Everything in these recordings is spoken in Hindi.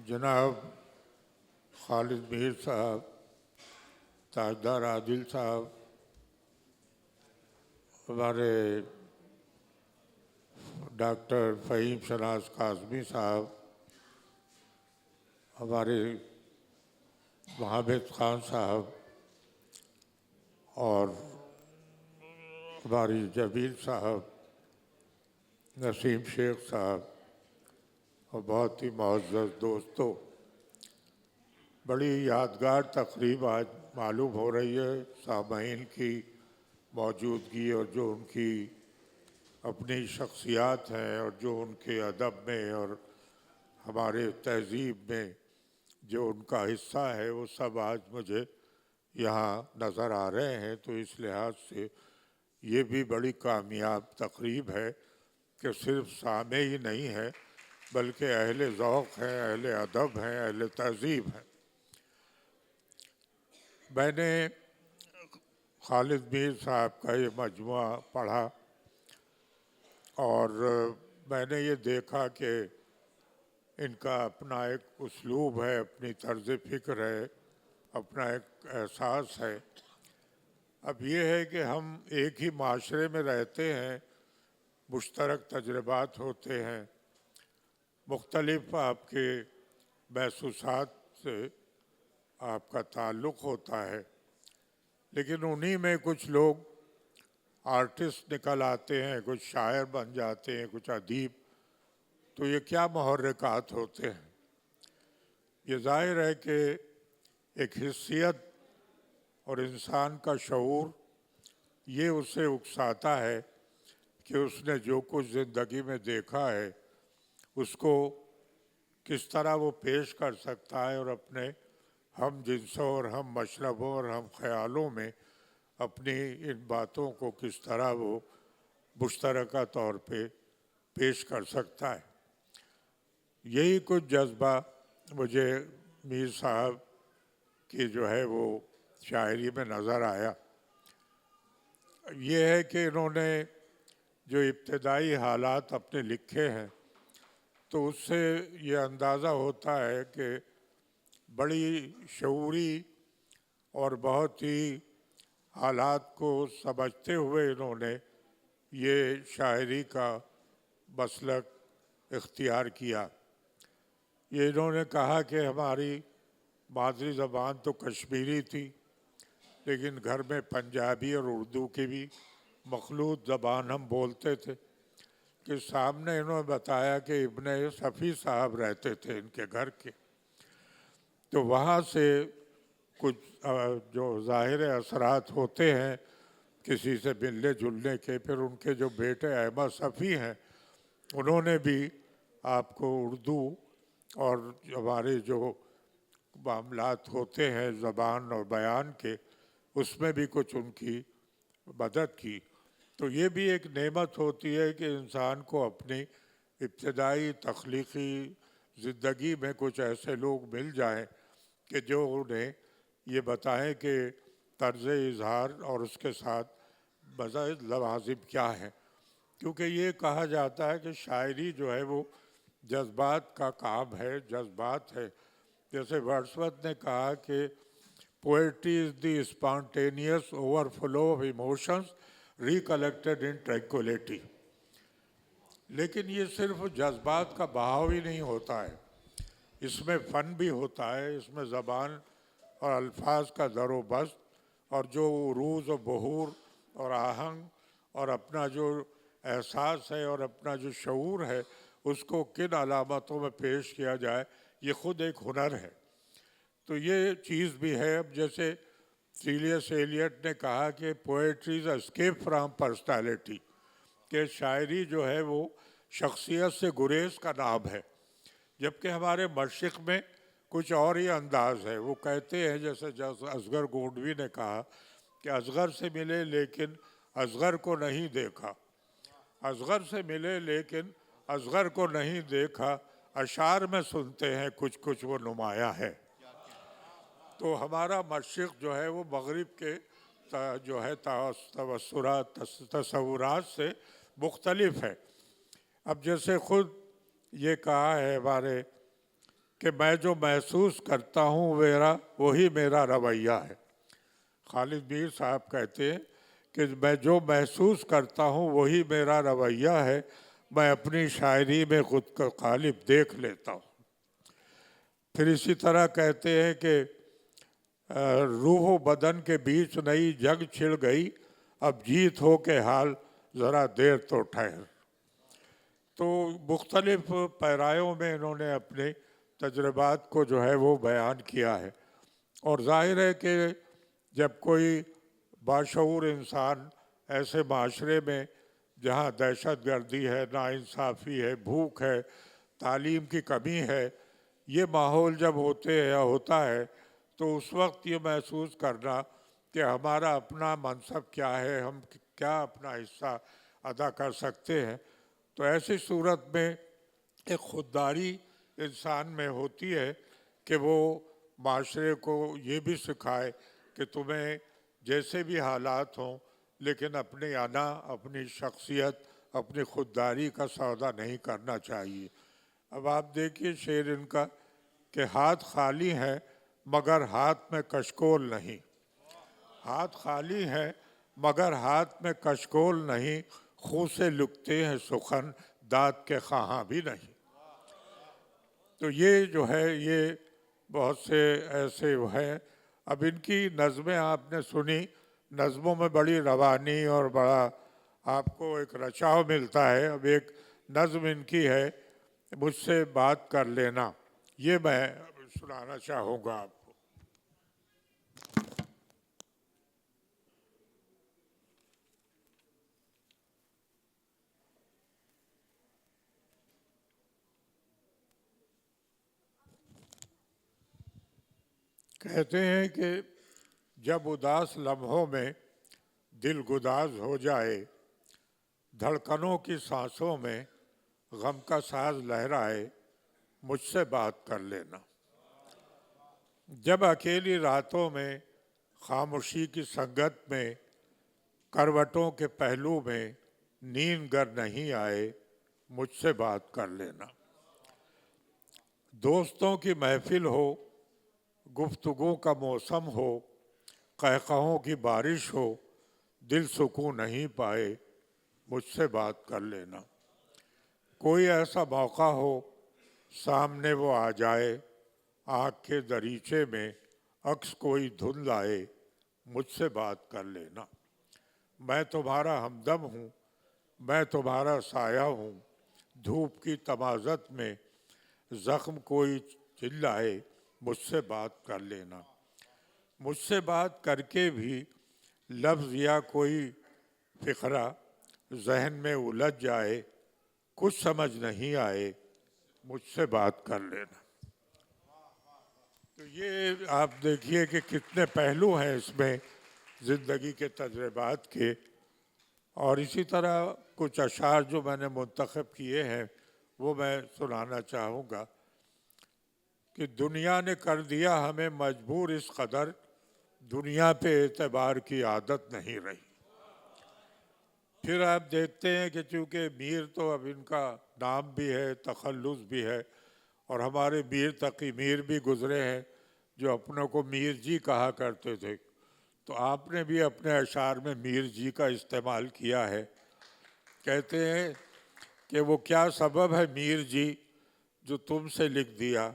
जनाब खालिद मीर साहब, ताजदार आदिल साहब, हमारे डॉक्टर फ़हीम शनाज काज़मी साहब, हमारे महाबिद खान साहब और हमारी जमील साहब, नसीम शेख साहब और बहुत ही मुअज़्ज़ज़ दोस्तों, बड़ी यादगार तकरीब आज मालूम हो रही है। सामाईन की मौजूदगी और जो उनकी अपनी शख्सियात हैं और जो उनके अदब में और हमारे तहज़ीब में जो उनका हिस्सा है वो सब आज मुझे यहाँ नज़र आ रहे हैं। तो इस लिहाज से ये भी बड़ी कामयाब तकरीब है कि सिर्फ सामे ही नहीं है बल्कि अहले ज़ौक़ हैं, अहले अदब हैं, अहले तहज़ीब हैं। मैंने खालिद मीर साहब का ये मजमुआ पढ़ा और मैंने ये देखा कि इनका अपना एक उसलूब है, अपनी तर्ज़ फ़िक्र है, अपना एक एहसास है। अब ये है कि हम एक ही माशरे में रहते हैं, मुश्तरक तजुर्बात होते हैं, मुख्तलिफ आपके महसूसात से आपका ताल्लुक़ होता है, लेकिन उन्हीं में कुछ लोग आर्टिस्ट निकल आते हैं, कुछ शायर बन जाते हैं, कुछ अदीब। तो ये क्या मुहर्रिकात होते हैं। ये ज़ाहिर है कि एक हिस्सियत और इंसान का शऊर ये उसे उकसाता है कि उसने जो कुछ ज़िंदगी में देखा है उसको किस तरह वो पेश कर सकता है और अपने हम जिन्सों और हम मशरबों और हम ख़यालों में अपनी इन बातों को किस तरह वो मुश्तरका तौर पे पेश कर सकता है। यही कुछ जज्बा मुझे मीर साहब की जो है वो शायरी में नज़र आया। ये है कि इन्होंने जो इब्तदाई हालात अपने लिखे हैं तो उससे ये अंदाज़ा होता है कि बड़ी शऊरी और बहुत ही हालात को समझते हुए इन्होंने ये शायरी का मसलक इख्तियार किया। ये इन्होंने कहा कि हमारी मादरी ज़बान तो कश्मीरी थी, लेकिन घर में पंजाबी और उर्दू की भी मखलूत ज़बान हम बोलते थे। कि सामने इन्होंने बताया कि इब्ने सफ़ी साहब रहते थे इनके घर के, तो वहाँ से कुछ जो ज़ाहिर असरात होते हैं किसी से मिलने जुलने के, फिर उनके जो बेटे अहमद सफ़ी हैं उन्होंने भी आपको उर्दू और हमारे जो मामलात होते हैं ज़बान और बयान के उसमें भी कुछ उनकी मदद की। तो ये भी एक नेमत होती है कि इंसान को अपनी इब्तदाई तख्लीक़ी ज़िंदगी में कुछ ऐसे लोग मिल जाएं कि जो उन्हें ये बताएं कि तर्ज़ इज़हार और उसके साथ मज़ीद लवाज़िम क्या हैं। क्योंकि ये कहा जाता है कि शायरी जो है वो जज्बात का काम है, जज्बात है। जैसे वर्ड्सवर्थ ने कहा कि poetry is the spontaneous overflow of emotions recollected in tranquillity. लेकिन ये सिर्फ जज्बात का बहाव ही नहीं होता है, इसमें फ़न भी होता है, इसमें ज़बान और अल्फाज का दरोबस्त और जो उरूज़ और बहूर और आहंग और अपना जो एहसास है और अपना जो शऊर है उसको किन अलामतों में पेश किया जाए, ये ख़ुद एक हुनर है। तो ये चीज़ भी है। अब जैसे सीलियस एलियट ने कहा कि poetry is escape from personality, कि शायरी जो है वो शख्सियत से गुरेज का नाम है, जबकि हमारे मशरिक़ में कुछ और ही अंदाज़ है। वो कहते हैं जैसे असगर गोंडवी ने कहा कि असगर से मिले लेकिन असगर को नहीं देखा, असगर से मिले लेकिन असगर को नहीं देखा, अशार में सुनते हैं कुछ कुछ वो नुमाया है। तो हमारा मशरिक़ जो है वो मग़रिब के जो है तवस्सुरात तसव्वुरात से मुख्तलिफ है। अब जैसे ख़ुद ये कहा है हमारे कि मैं जो महसूस करता हूँ वही मेरा रवैया है। खालिद मीर साहब कहते हैं कि मैं जो महसूस करता हूँ वही मेरा रवैया है, मैं अपनी शायरी में खुद को गालिब देख लेता हूँ। फिर इसी तरह कहते हैं कि रूह बदन के बीच नई जंग छिड़ गई, अब जीत हो के हाल ज़रा देर तो ठहर। तो मुख्तलिफ पैरायों में इन्होंने अपने तजुर्बात को जो है वो बयान किया है। और जाहिर है कि जब कोई बाशऊर इंसान ऐसे माशरे में जहाँ दहशत गर्दी है, नाइंसाफ़ी है, भूख है, तालीम की कमी है, ये माहौल जब होता है तो उस वक्त ये महसूस करना कि हमारा अपना मनसब क्या है, हम क्या अपना हिस्सा अदा कर सकते हैं, तो ऐसी सूरत में एक खुददारी इंसान में होती है कि वो माशरे को ये भी सिखाए कि तुम्हें जैसे भी हालात हों लेकिन अपने आना, अपनी शख्सियत, अपनी खुददारी का सौदा नहीं करना चाहिए। अब आप देखिए शेर इनका कि हाथ खाली हैं मगर हाथ में कशकोल नहीं। हाथ खाली हैं मगर हाथ में कशकोल नहीं, खूह से लुकते हैं सुखन दाँत के खाहाँ भी नहीं। तो ये जो है ये बहुत से ऐसे हैं। अब इनकी नज़में आपने सुनी, नज़मों में बड़ी रवानी और बड़ा आपको एक रचाव मिलता है। अब एक नज़म इनकी है, मुझसे बात कर लेना, ये मैं सुनाना चाहूँगा आपको। कहते हैं कि जब उदास लम्हों में दिल गुदाज हो जाए, धड़कनों की सांसों में गम का साज लहराए, मुझसे बात कर लेना। जब अकेली रातों में खामोशी की संगत में करवटों के पहलू में नींद गर नहीं आए, मुझसे बात कर लेना। दोस्तों की महफिल हो, गुफ्तगू का मौसम हो, कहकहों की बारिश हो, दिल सुकून नहीं पाए, मुझसे बात कर लेना। कोई ऐसा मौका हो सामने वो आ जाए, आँख के दरीचे में अक्स कोई धुन लाए, मुझसे बात कर लेना। मैं तुम्हारा हमदम हूँ, मैं तुम्हारा साया हूँ, धूप की तमाज़त में ज़ख्म कोई चिल्लाए, मुझसे बात कर लेना। मुझसे बात करके भी लफ्ज़ या कोई फ़िक्रा जहन में उलझ जाए, कुछ समझ नहीं आए, मुझसे बात कर लेना। तो ये आप देखिए कि कितने पहलू हैं इसमें ज़िंदगी के तजुर्बात के। और इसी तरह कुछ अशार जो मैंने मुंतखब किए हैं वो मैं सुनाना चाहूँगा कि दुनिया ने कर दिया हमें मजबूर इस कदर, दुनिया पे एतबार की आदत नहीं रही। फिर आप देखते हैं कि चूँकि मीर तो अब इनका नाम भी है, तखल्लुस भी है, और हमारे मीर तकी मीर भी गुज़रे हैं जो अपनों को मीर जी कहा करते थे। तो आपने भी अपने अशार में मीर जी का इस्तेमाल किया है। कहते हैं कि वो क्या सबब है मीर जी जो तुमसे लिख दिया,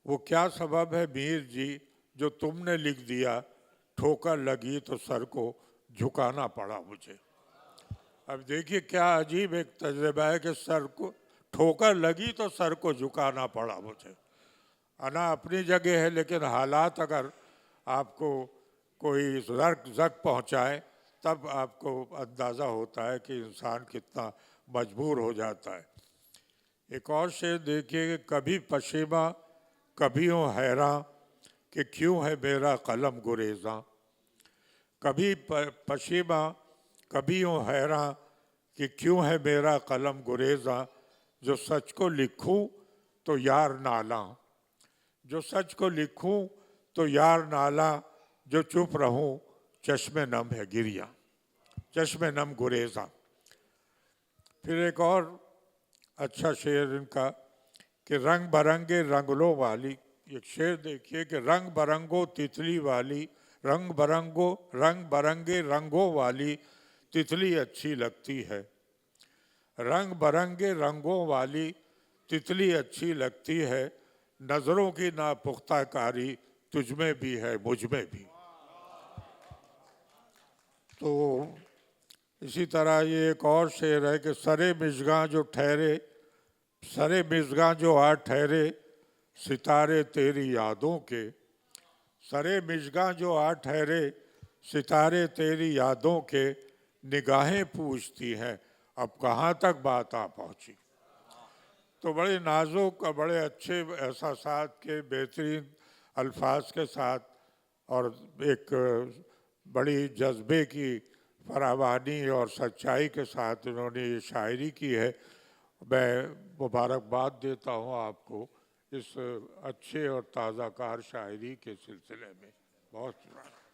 वो क्या सबब है मीर जी जो तुमने लिख दिया, ठोकर लगी तो सर को झुकाना पड़ा मुझे। अब देखिए क्या अजीब एक तजुर्बा है कि सर को ठोकर लगी तो सर को झुकाना पड़ा मुझे। अना अपनी जगह है, लेकिन हालात अगर आपको कोई ज़र्क पहुंचाए तब आपको अंदाज़ा होता है कि इंसान कितना मजबूर हो जाता है। एक और शेर देखिए कि कभी पशीमा कभी हूँ हैरान कि क्यों है मेरा कलम गुरेज़ा। कभी पशीमा कभी हूँ हैरान कि क्यों है मेरा कलम गुरेज़ा, जो सच को लिखूं तो यार नाला, जो सच को लिखूं तो यार नाला, जो चुप रहूं चश्मे नम है गिरिया, चश्मे नम गुरेज़ा। फिर एक और अच्छा शेर इनका कि रंग बरंगे रंगलों वाली, एक शेर देखिए कि रंग बरंगो तितली वाली, रंग बरंगे रंगों वाली तितली अच्छी लगती है। रंग बरंगे रंगों वाली तितली अच्छी लगती है, नजरों की नापुख्ता कारी तुझ में भी है मुझ में भी। तो इसी तरह ये एक और शेर है कि सरे मिशगां जो ठहरे, सरे मिशगां जो आ ठहरे सितारे तेरी यादों के, सरे मिशगां जो आ ठहरे सितारे तेरी यादों के, निगाहें पूछती हैं अब कहाँ तक बात आ पहुँची। तो बड़े नाजुक और बड़े अच्छे एहसासात के बेहतरीन अल्फाज के साथ और एक बड़ी जज्बे की फरावानी और सच्चाई के साथ उन्होंने ये शायरी की है। मैं मुबारकबाद देता हूँ आपको इस अच्छे और ताज़ाकार शायरी के सिलसिले में। बहुत शुक्रिया।